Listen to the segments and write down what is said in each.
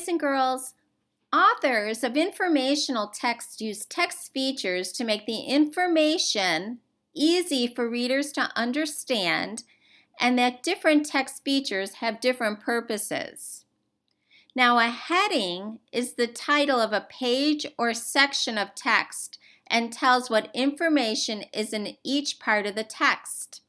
Boys and girls, authors of informational text use text features to make the information easy for readers to understand, and that different text features have different purposes. Now, a heading is the title of a page or section of text and tells what information is in each part of the text.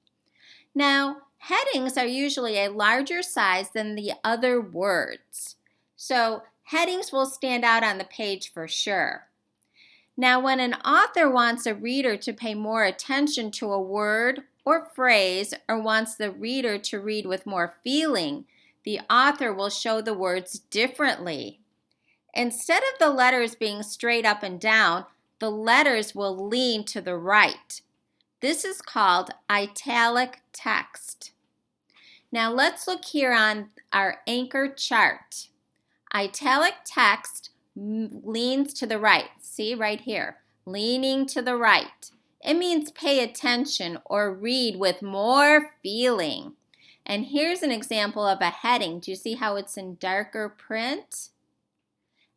Now, headings are usually a larger size than the other words. So, headings will stand out on the page for sure. Now, when an author wants a reader to pay more attention to a word or phrase, or wants the reader to read with more feeling, the author will show the words differently. Instead of the letters being straight up and down, the letters will lean to the right. This is called italic text. Now let's look here on our anchor chart. Italic text leans to the right. See right here, leaning to the right. It means pay attention or read with more feeling. And here's an example of a heading. Do you see how it's in darker print?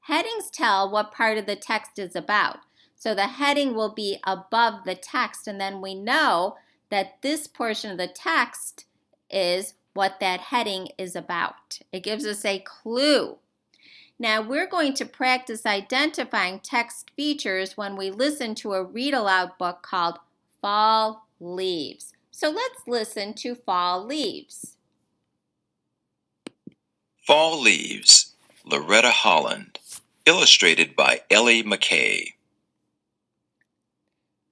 Headings tell what part of the text is about. So the heading will be above the text, and then we know that this portion of the text is what that heading is about. It gives us a clue. Now we're going to practice identifying text features when we listen to a read-aloud book called Fall Leaves. So let's listen to Fall Leaves. Fall Leaves, Loretta Holland, illustrated by Ellie McKay.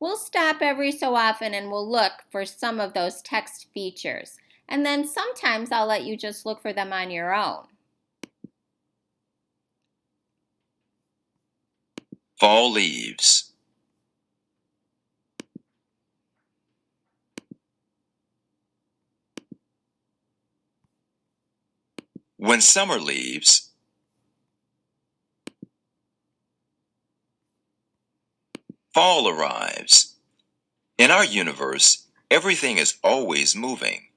We'll stop every so often and we'll look for some of those text features. And then sometimes I'll let you just look for them on your own. Fall leaves. When summer leaves. Fall arrives. In our universe, everything is always moving.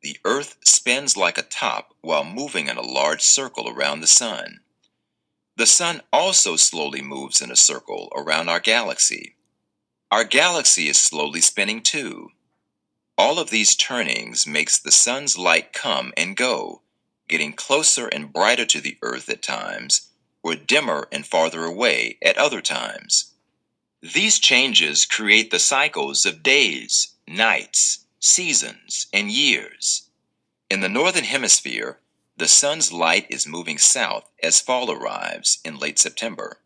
The Earth spins like a top while moving in a large circle around the sun. The sun also slowly moves in a circle around our galaxy. Our galaxy is slowly spinning too. All of these turnings makes the sun's light come and go, getting closer and brighter to the Earth at times, or dimmer and farther away at other times. These changes create the cycles of days, nights, seasons, and years. In the northern hemisphere, the sun's light is moving south as fall arrives in late September.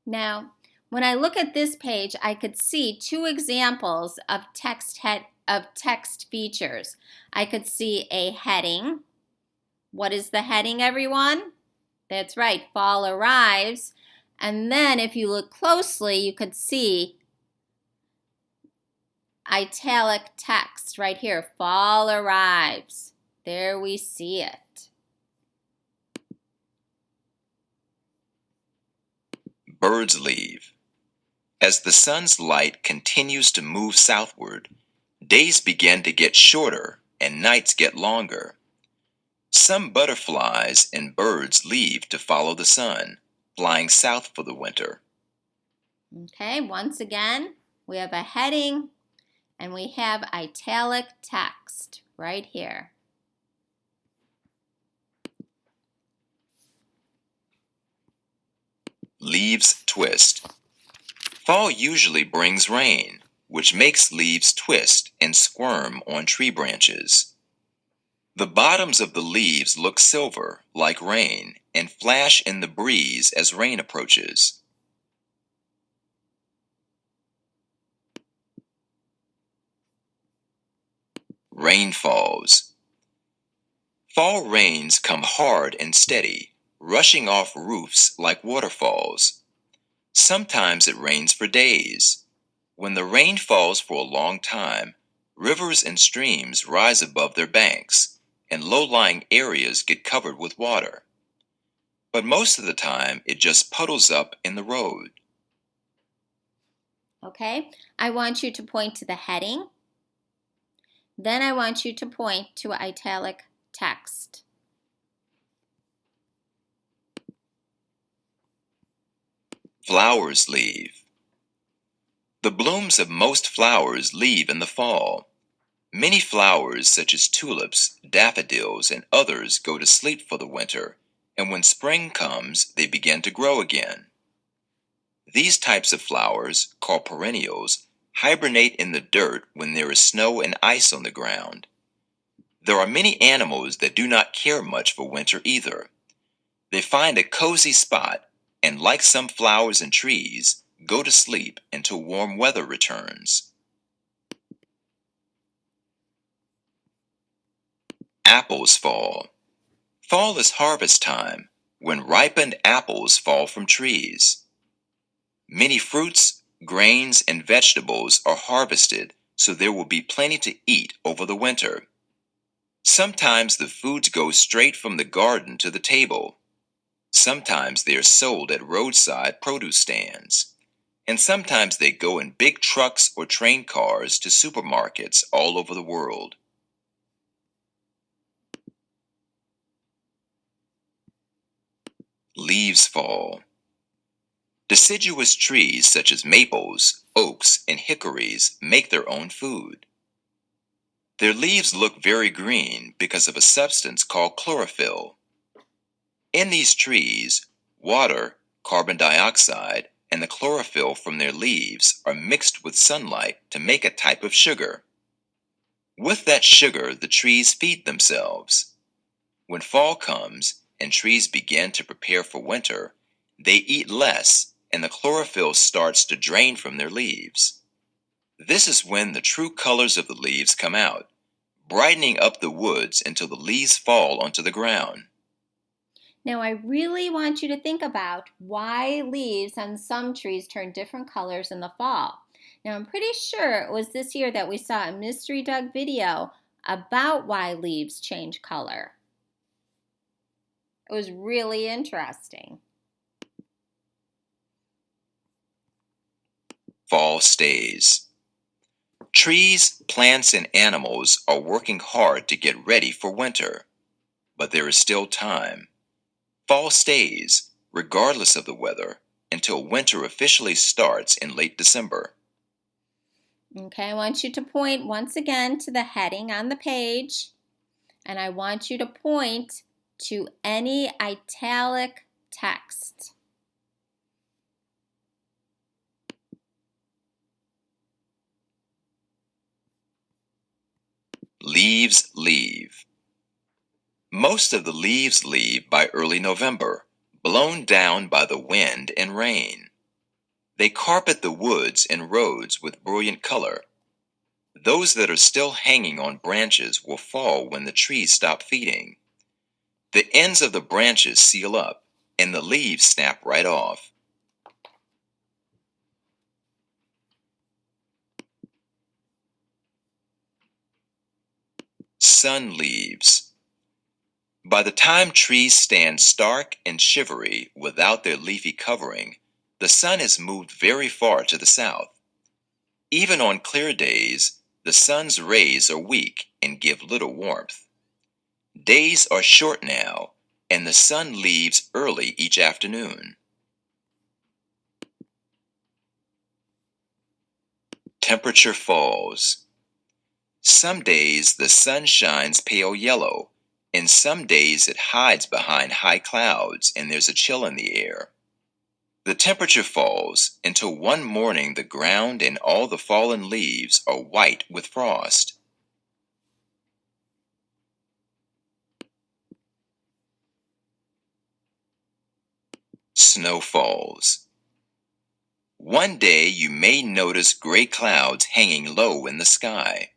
Now, when I look at this page, I could see two examples of text features. I could see a heading. What is the heading, everyone? That's right, fall arrives. And then if you look closely, you could see italic text right here, fall arrives. There we see it. Birds leave. As the sun's light continues to move southward, days begin to get shorter and nights get longer. Some butterflies and birds leave to follow the sun, flying south for the winter. Okay, once again, we have a heading and we have italic text right here. Leaves twist. Fall usually brings rain, which makes leaves twist and squirm on tree branches. The bottoms of the leaves look silver, like rain, and flash in the breeze as rain approaches. Rain falls. Fall rains come hard and steady, rushing off roofs like waterfalls. Sometimes it rains for days. When the rain falls for a long time, rivers and streams rise above their banks, and low-lying areas get covered with water. But most of the time, it just puddles up in the road. Okay, I want you to point to the heading. Then I want you to point to italic text. Flowers leave. The blooms of most flowers leave in the fall. Many flowers, such as tulips, daffodils, and others, go to sleep for the winter, and when spring comes, they begin to grow again. These types of flowers, called perennials, hibernate in the dirt when there is snow and ice on the ground. There are many animals that do not care much for winter either. They find a cozy spot and, like some flowers and trees, go to sleep until warm weather returns. Apples fall. Fall is harvest time, when ripened apples fall from trees. Many fruits, grains, and vegetables are harvested so there will be plenty to eat over the winter. Sometimes the foods go straight from the garden to the table. Sometimes they are sold at roadside produce stands. And sometimes they go in big trucks or train cars to supermarkets all over the world. Leaves fall. Deciduous trees such as maples, oaks, and hickories make their own food. Their leaves look very green because of a substance called chlorophyll. In these trees, water, carbon dioxide, and the chlorophyll from their leaves are mixed with sunlight to make a type of sugar. With that sugar, the trees feed themselves. When fall comes and trees begin to prepare for winter, they eat less and the chlorophyll starts to drain from their leaves. This is when the true colors of the leaves come out, brightening up the woods until the leaves fall onto the ground. Now, I really want you to think about why leaves on some trees turn different colors in the fall. Now, I'm pretty sure it was this year that we saw a Mystery Doug video about why leaves change color. It was really interesting. Fall stays. Trees, plants, and animals are working hard to get ready for winter, but there is still time. Fall stays, regardless of the weather, until winter officially starts in late December. Okay, I want you to point once again to the heading on the page, and I want you to point to any italic text. Leaves leave. Most of the leaves leave by early November, blown down by the wind and rain. They carpet the woods and roads with brilliant color. Those that are still hanging on branches will fall when the trees stop feeding. The ends of the branches seal up, and the leaves snap right off. Sun leaves. By the time trees stand stark and shivery without their leafy covering, the sun has moved very far to the south. Even on clear days, the sun's rays are weak and give little warmth. Days are short now, and the sun leaves early each afternoon. Temperature falls. Some days the sun shines pale yellow, and some days it hides behind high clouds and there's a chill in the air. The temperature falls until one morning the ground and all the fallen leaves are white with frost. Snow falls. One day you may notice gray clouds hanging low in the sky.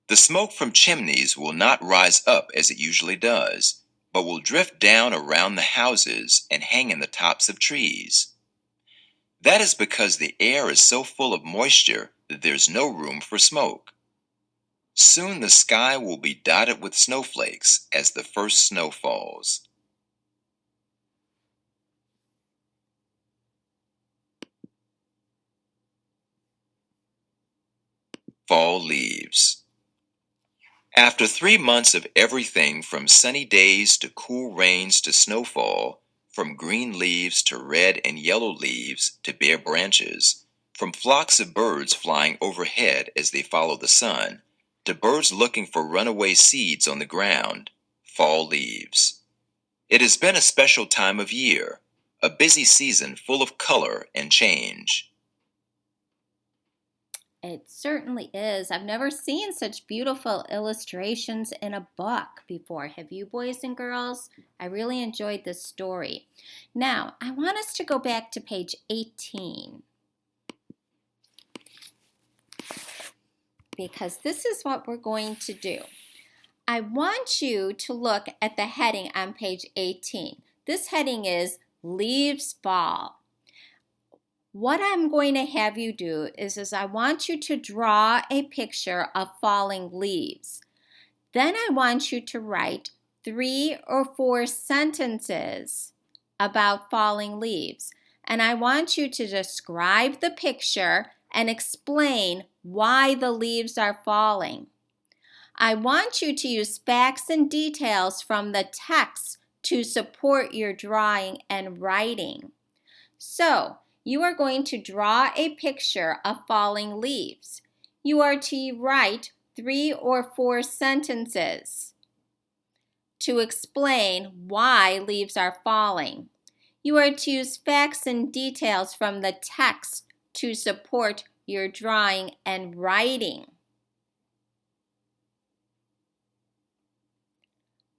The smoke from chimneys will not rise up as it usually does, but will drift down around the houses and hang in the tops of trees. That is because the air is so full of moisture that there's no room for smoke. Soon the sky will be dotted with snowflakes as the first snow falls. Fall leaves. After 3 months of everything from sunny days to cool rains to snowfall, from green leaves to red and yellow leaves to bare branches, from flocks of birds flying overhead as they follow the sun, to birds looking for runaway seeds on the ground, fall leaves. It has been a special time of year, a busy season full of color and change. It certainly is. I've never seen such beautiful illustrations in a book before. Have you, boys and girls? I really enjoyed this story. Now, I want us to go back to page 18, because this is what we're going to do. I want you to look at the heading on page 18. This heading is Leaves Fall. What I'm going to have you do is I want you to draw a picture of falling leaves. Then I want you to write 3 or 4 sentences about falling leaves. And I want you to describe the picture and explain why the leaves are falling. I want you to use facts and details from the text to support your drawing and writing. So, you are going to draw a picture of falling leaves. You are to write 3 or 4 sentences to explain why leaves are falling. You are to use facts and details from the text to support your drawing and writing.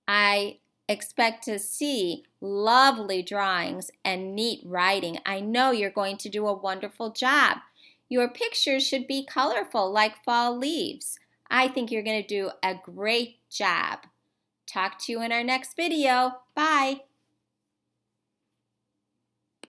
I expect to see lovely drawings and neat writing. I know you're going to do a wonderful job. Your pictures should be colorful like fall leaves. I think you're going to do a great job. Talk to you in our next video. Bye.